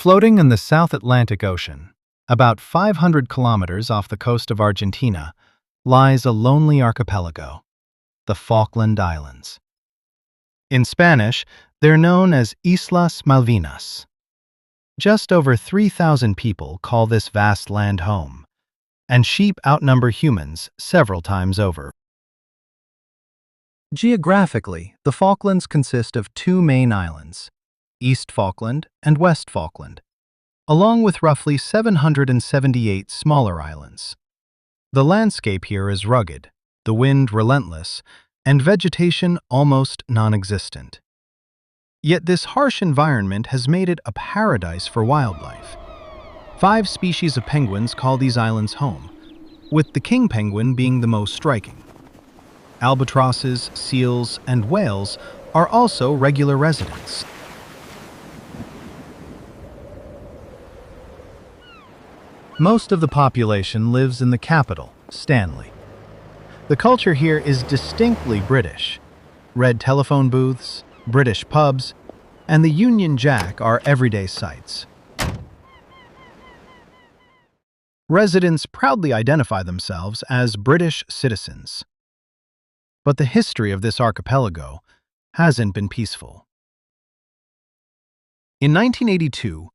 Floating in the South Atlantic Ocean, about 500 kilometers off the coast of Argentina, lies a lonely archipelago, the Falkland Islands. In Spanish, they're known as Islas Malvinas. Just over 3,000 people call this vast land home, and sheep outnumber humans several times over. Geographically, the Falklands consist of two main islands, East Falkland and West Falkland, along with roughly 778 smaller islands. The landscape here is rugged, the wind relentless, and vegetation almost non-existent. Yet this harsh environment has made it a paradise for wildlife. 5 species of penguins call these islands home, with the king penguin being the most striking. Albatrosses, seals, and whales are also regular residents. Most of the population lives in the capital, Stanley. The culture here is distinctly British. Red telephone booths, British pubs, and the Union Jack are everyday sights. Residents proudly identify themselves as British citizens. But the history of this archipelago hasn't been peaceful. In 1982,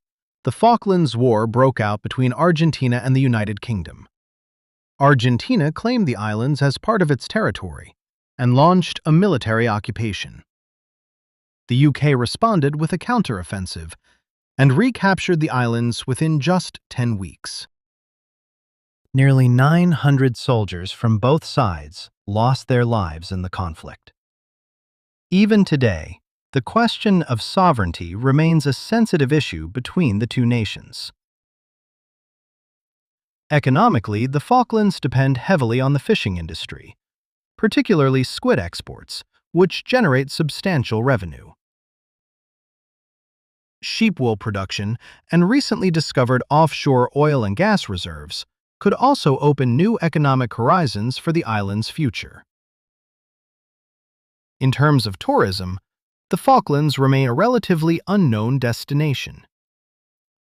the Falklands War broke out between Argentina and the United Kingdom. Argentina claimed the islands as part of its territory and launched a military occupation. The UK responded with a counteroffensive and recaptured the islands within just 10 weeks. Nearly 900 soldiers from both sides lost their lives in the conflict. Even today, the question of sovereignty remains a sensitive issue between the two nations. Economically, the Falklands depend heavily on the fishing industry, particularly squid exports, which generate substantial revenue. Sheep wool production and recently discovered offshore oil and gas reserves could also open new economic horizons for the island's future. In terms of tourism, the Falklands remain a relatively unknown destination.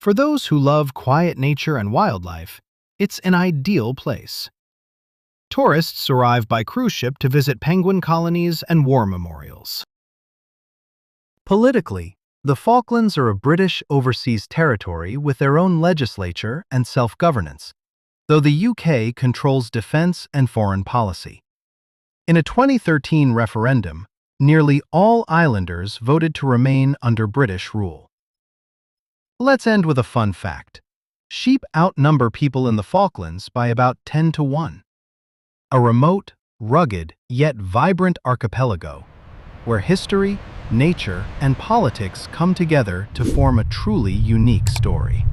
For those who love quiet nature and wildlife, it's an ideal place. Tourists arrive by cruise ship to visit penguin colonies and war memorials. Politically, the Falklands are a British overseas territory with their own legislature and self-governance, though the UK controls defense and foreign policy. In a 2013 referendum, nearly all islanders voted to remain under British rule. Let's end with a fun fact. Sheep outnumber people in the Falklands by about 10 to 1. A remote, rugged, yet vibrant archipelago, where history, nature, and politics come together to form a truly unique story.